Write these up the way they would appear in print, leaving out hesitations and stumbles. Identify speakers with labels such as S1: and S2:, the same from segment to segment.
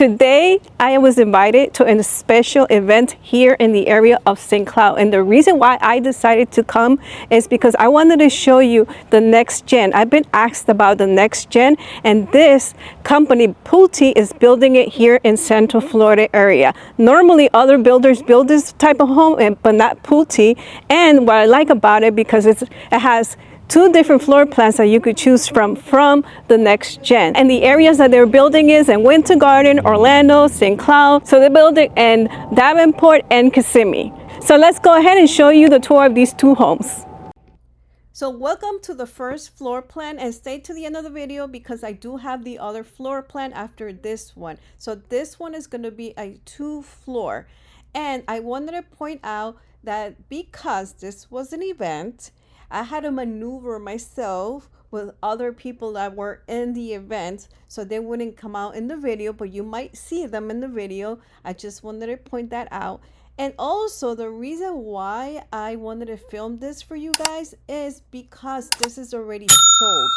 S1: Today, I was invited to a special event here in the area of St. Cloud. And the reason why I decided to come is because I wanted to show you the NextGen. I've been asked about the NextGen, and this company, Pulte, is building it here in Central Florida area. Normally, other builders build this type of home, but not Pulte. And what I like about it, because it has two different floor plans that you could choose from the NextGen. And the areas that they're building is in Winter Garden, Orlando, St. Cloud. So they're building in Davenport and Kissimmee. So let's go ahead and show you the tour of these two homes. So welcome to the first floor plan, and stay to the end of the video because I do have the other floor plan after this one. So this one is going to be a 2-floor. And I wanted to point out that because this was an event, I had to maneuver myself with other people that were in the event so they wouldn't come out in the video, but you might see them in the video. I just wanted to point that out. And also the reason why I wanted to film this for you guys is because this is already sold.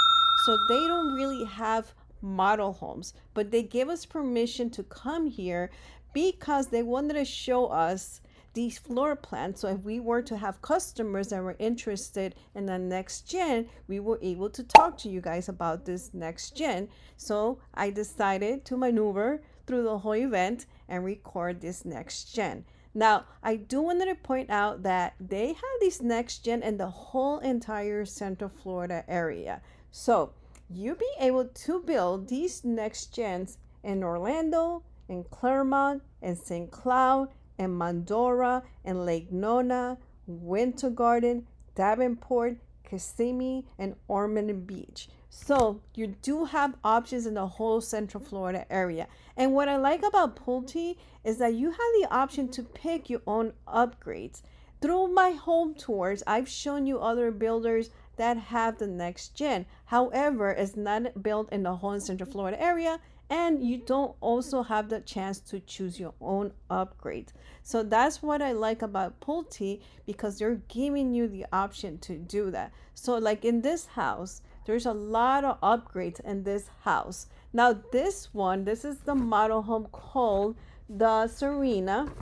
S1: So they don't really have model homes, but they gave us permission to come here because they wanted to show us these floor plans. So if we were to have customers that were interested in the NextGen, we were able to talk to you guys about this NextGen. So I decided to maneuver through the whole event and record this NextGen. Now, I do want to point out that they have this NextGen in the whole entire Central Florida area. So you'll be able to build these NextGens in Orlando, in Clermont, in St. Cloud, in Dora, in Lake Nona, Winter Garden, Davenport, Kissimmee, and Ormond Beach. So you do have options in the whole Central Florida area. And what I like about Pulte is that you have the option to pick your own upgrades. Through my home tours, I've shown you other builders that have the NextGen. However, it's not built in the whole Central Florida area, and you don't also have the chance to choose your own upgrade. So that's what I like about Pulte, because they're giving you the option to do that. So like in this house, there's a lot of upgrades in this house. Now this is the model home called the Serena,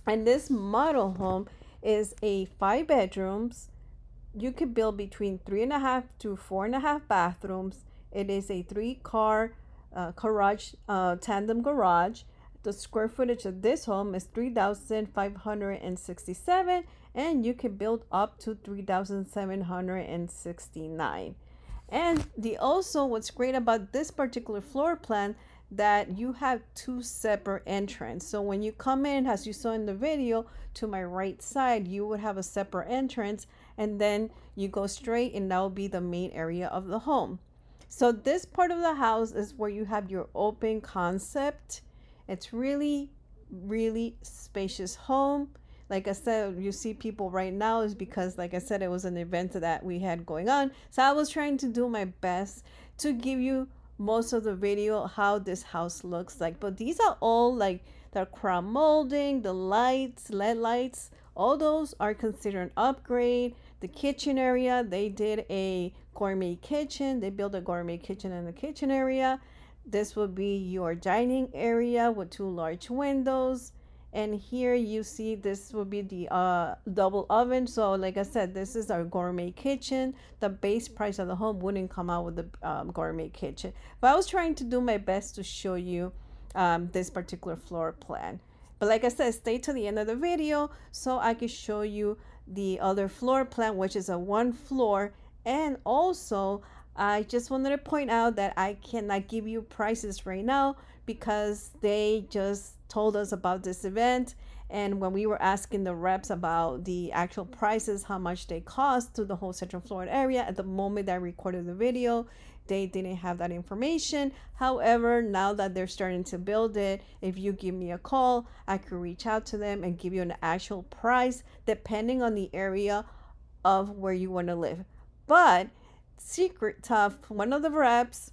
S1: and this model home is a 5 bedrooms. You could build between 3.5 to 4.5 bathrooms. It is a 3-car garage, tandem garage. The square footage of this home is 3,567, and you can build up to 3,769. And what's great about this particular floor plan, that you have 2 separate entrances. So when you come in, as you saw in the video, to my right side, you would have a separate entrance, and then you go straight, and that will be the main area of the home. So this part of the house is where you have your open concept. It's really, really spacious home. Like I said, you see people right now is because, like I said, it was an event that we had going on. So I was trying to do my best to give you most of the video how this house looks like. But these are all like the crown molding, the lights, LED lights, all those are considered an upgrade. The kitchen area, they did a gourmet kitchen. They built a gourmet kitchen in the kitchen area. This will be your dining area with 2 large windows. And here you see this will be the double oven. So like I said, this is our gourmet kitchen. The base price of the home wouldn't come out with the gourmet kitchen. But I was trying to do my best to show you this particular floor plan. But like I said, stay to the end of the video so I can show you the other floor plan, which is a 1 floor. And also, I just wanted to point out that I cannot give you prices right now because they just told us about this event. And when we were asking the reps about the actual prices, how much they cost to the whole Central Florida area, at the moment that I recorded the video, they didn't have that information. However, now that they're starting to build it, if you give me a call, I could reach out to them and give you an actual price depending on the area of where you want to live. But secret tough, one of the reps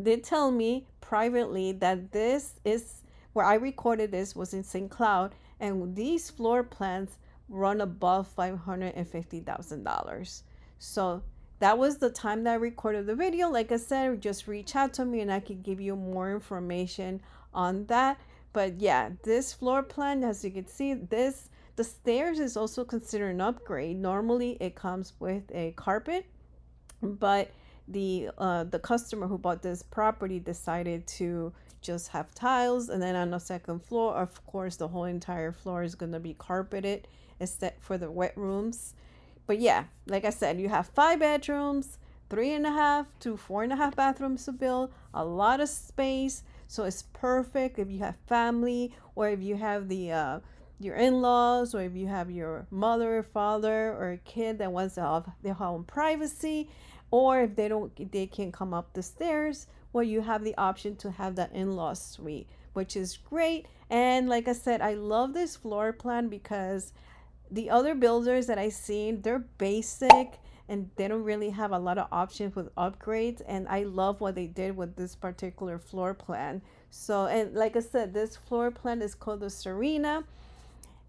S1: did tell me privately that this is where I recorded this was in St. Cloud, and these floor plans run above $550,000. So that was the time that I recorded the video. Like I said, just reach out to me and I can give you more information on that. But yeah, this floor plan, as you can see, the stairs is also considered an upgrade. Normally it comes with a carpet, but the customer who bought this property decided to just have tiles, and then on the second floor, of course, the whole entire floor is going to be carpeted except for the wet rooms. But yeah, like I said, you have 5 bedrooms, 3.5 to 4.5 bathrooms to build, a lot of space. So it's perfect if you have family, or if you have the your in-laws, or if you have your mother, father, or a kid that wants to have their own privacy, or if they can't come up the stairs, well, you have the option to have that in-law suite, which is great. And like I said, I love this floor plan because the other builders that I seen, they're basic and they don't really have a lot of options with upgrades. And I love what they did with this particular floor plan. So, and like I said, this floor plan is called the Serena.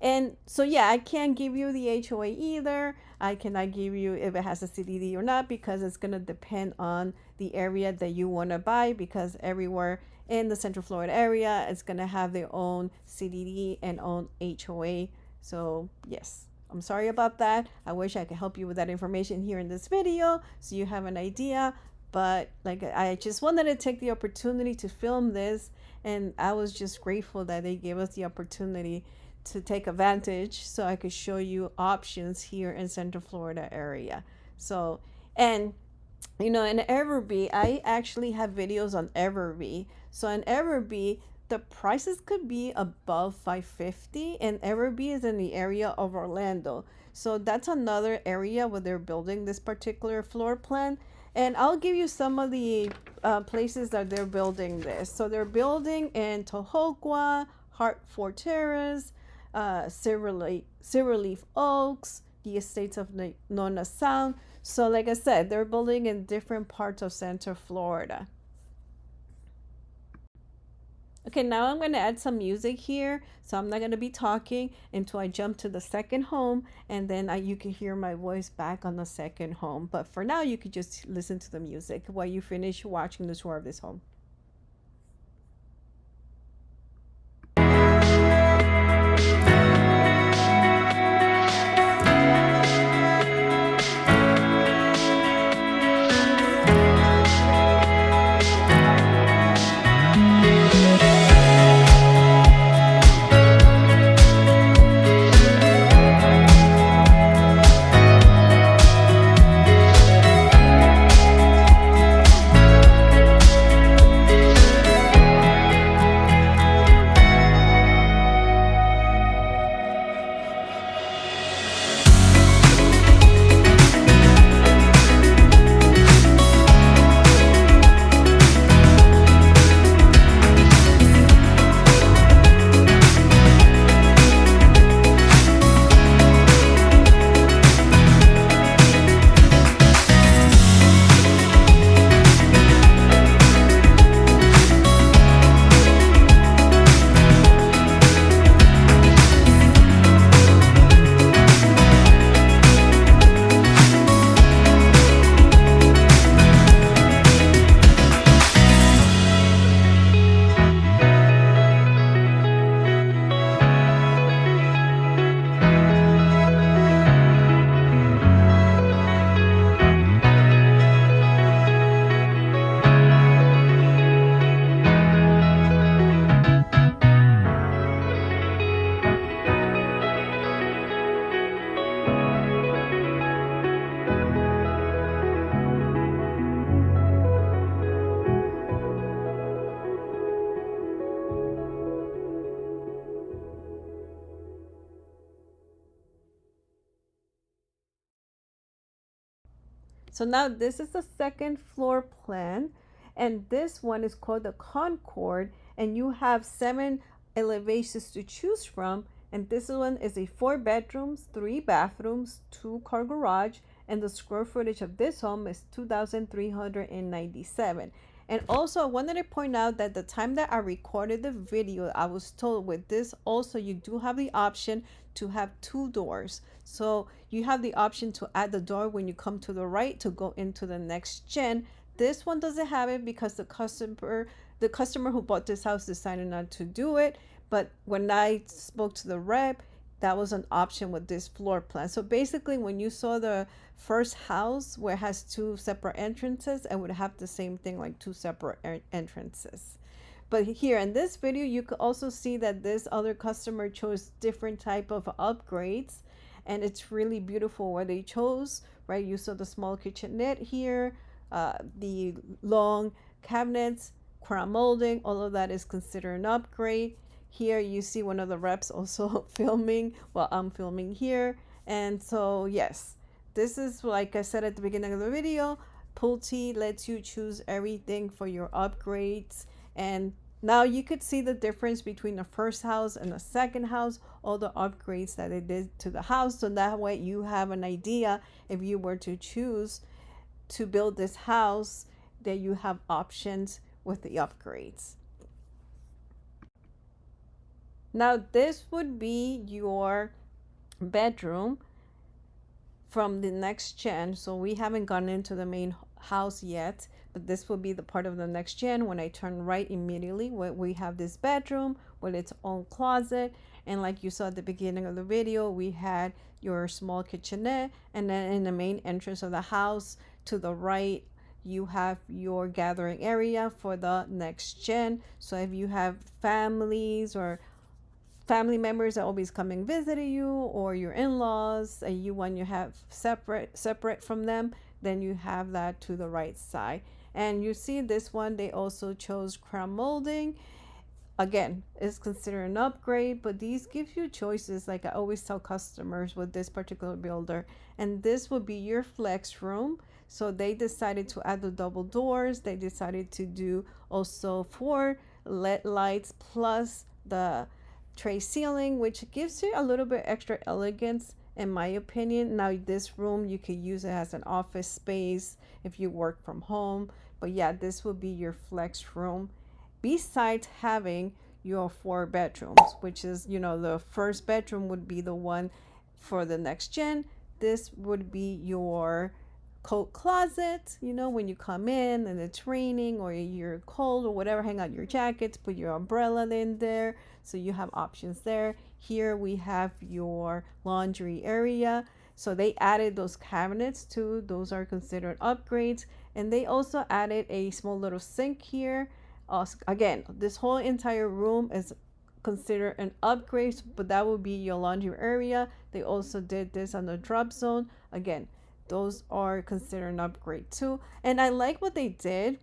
S1: And so, yeah, I can't give you the HOA either. I cannot give you if it has a CDD or not, because it's going to depend on the area that you want to buy, because everywhere in the Central Florida area is going to have their own CDD and own HOA. So yes, I'm sorry about that. I wish I could help you with that information here in this video so you have an idea. But like, I just wanted to take the opportunity to film this, and I was just grateful that they gave us the opportunity to take advantage so I could show you options here in Central Florida area. So, and you know, in Everbee, I actually have videos on Everbee. So in Everbee, the prices could be above 550, and Everbee is in the area of Orlando. So that's another area where they're building this particular floor plan. And I'll give you some of the places that they're building this. So they're building in Tohoqua, Hartford Terrace, Silverleaf Oaks, the estates of Nona Sound. So like I said, they're building in different parts of Central Florida. Okay, now I'm going to add some music here. So I'm not going to be talking until I jump to the second home, and then you can hear my voice back on the second home. But for now, you could just listen to the music while you finish watching the tour of this home. So now this is the second floor plan, and this one is called the Concord, and you have 7 elevations to choose from. And this one is a 4 bedrooms, 3 bathrooms, 2-car garage, and the square footage of this home is 2,397. And also I wanted to point out that the time that I recorded the video, I was told with this also you do have the option to have 2 doors. So you have the option to add the door when you come to the right to go into the NextGen. This one doesn't have it because the customer the customer who bought this house decided not to do it, but when I spoke to the rep, that was an option with this floor plan. So basically, when you saw the first house where it has two separate entrances, it would have the same thing, like two separate entrances. But here in this video, you could also see that this other customer chose different type of upgrades, and it's really beautiful what they chose, right? You saw the small kitchenette here, the long cabinets, crown molding, all of that is considered an upgrade. Here you see one of the reps also filming while I'm filming here. And so yes, this is, like I said at the beginning of the video, Pulte lets you choose everything for your upgrades. And now you could see the difference between the first house and the second house, all the upgrades that they did to the house. So that way you have an idea, if you were to choose to build this house, that you have options with the upgrades. Now this would be your bedroom from the NextGen. So we haven't gone into the main house yet, but this will be the part of the NextGen. When I turn right immediately, we have this bedroom with its own closet, and like you saw at the beginning of the video, we had your small kitchenette, and then in the main entrance of the house to the right, you have your gathering area for the NextGen. So if you have families or family members that always coming visiting you, or your in-laws and you want to have separate from them, then you have that to the right side. And you see this one, they also chose crown molding. Again, it's considered an upgrade, but these give you choices, like I always tell customers with this particular builder. And this would be your flex room. So they decided to add the double doors. They decided to do also 4 LED lights plus the tray ceiling, which gives you a little bit extra elegance in my opinion. Now this room, you could use it as an office space if you work from home, but yeah, this will be your flex room, besides having your 4 bedrooms, which is, you know, the first bedroom would be the one for the NextGen. This would be your coat closet, you know, when you come in and it's raining or you're cold or whatever, hang out your jackets, put your umbrella in there. So you have options there. Here we have your laundry area. So they added those cabinets too. Those are considered upgrades. And they also added a small little sink here. Again, this whole entire room is considered an upgrade, but that would be your laundry area. They also did this on the drop zone. Again, those are considered an upgrade too. And I like what they did,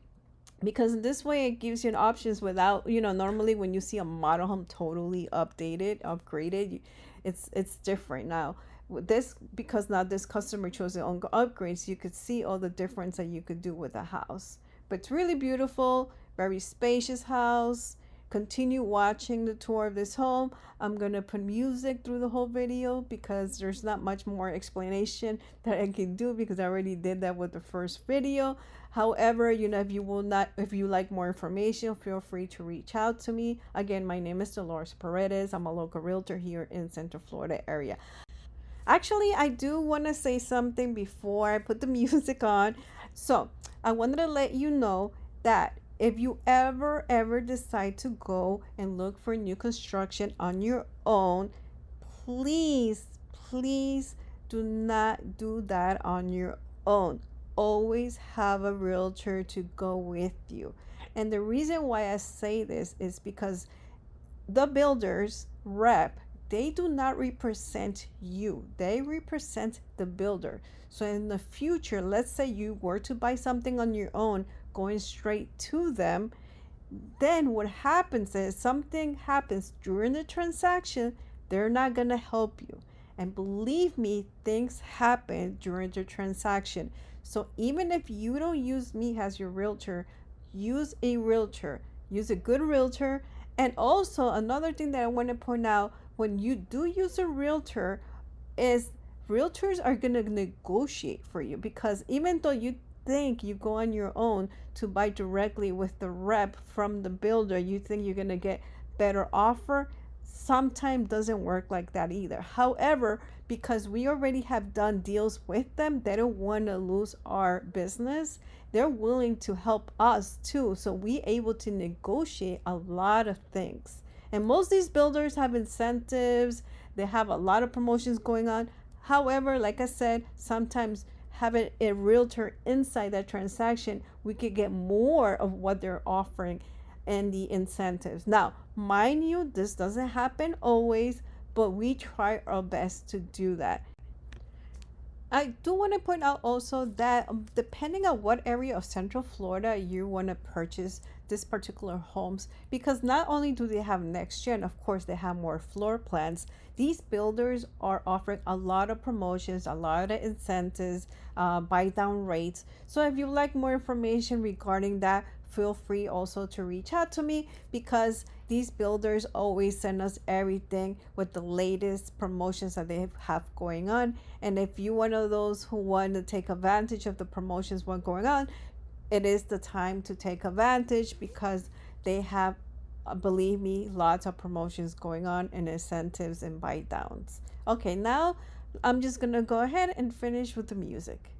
S1: because this way it gives you an options without, you know, normally when you see a model home totally upgraded, it's different. Now with this, because now this customer chose their own upgrades, you could see all the difference that you could do with a house. But it's really beautiful, very spacious house. Continue watching the tour of this home. I'm gonna put music through the whole video because there's not much more explanation that I can do, because I already did that with the first video. However, you know, if you like more information, feel free to reach out to me. Again, my name is Dolores Paredes. I'm a local realtor here in Central Florida area. Actually, I do want to say something before I put the music on. So I wanted to let you know that if you ever decide to go and look for new construction on your own, please do not do that on your own. Always have a realtor to go with you. And the reason why I say this is because the builder's rep, they do not represent you. They represent the builder. So in the future, let's say you were to buy something on your own, going straight to them, then what happens is something happens during the transaction, they're not going to help you. And believe me, things happen during the transaction. So even if you don't use me as your realtor, use a realtor, use a good realtor. And also another thing that I want to point out, when you do use a realtor, is realtors are going to negotiate for you, because even though you think you go on your own to buy directly with the rep from the builder, you think you're going to get better offer, sometimes doesn't work like that either. However, because we already have done deals with them, they don't want to lose our business. They're willing to help us too. So we able to negotiate a lot of things. And most of these builders have incentives. They have a lot of promotions going on. However, like I said, sometimes having a realtor inside that transaction, we could get more of what they're offering and the incentives. Now, mind you, this doesn't happen always, but we try our best to do that. I do want to point out also that depending on what area of Central Florida you want to purchase this particular homes, because not only do they have NextGen, of course they have more floor plans. These builders are offering a lot of promotions, a lot of incentives, buy down rates. So if you like more information regarding that, feel free also to reach out to me, because these builders always send us everything with the latest promotions that they have going on. And if you're one of those who want to take advantage of the promotions what's going on, it is the time to take advantage, because they have, believe me, lots of promotions going on and incentives and buy downs. Okay, now I'm just gonna go ahead and finish with the music.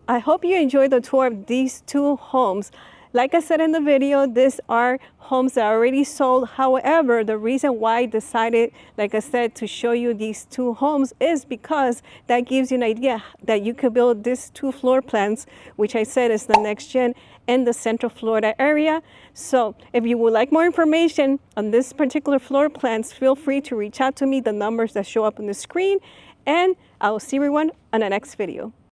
S1: I hope you enjoyed the tour of these two homes. Like I said in the video, these are homes that are already sold. However, the reason why I decided, like I said, to show you these two homes is because that gives you an idea that you could build these two floor plans, which I said is the NextGen in the Central Florida area. So if you would like more information on this particular floor plans, feel free to reach out to me, the numbers that show up on the screen, and I will see everyone on the next video.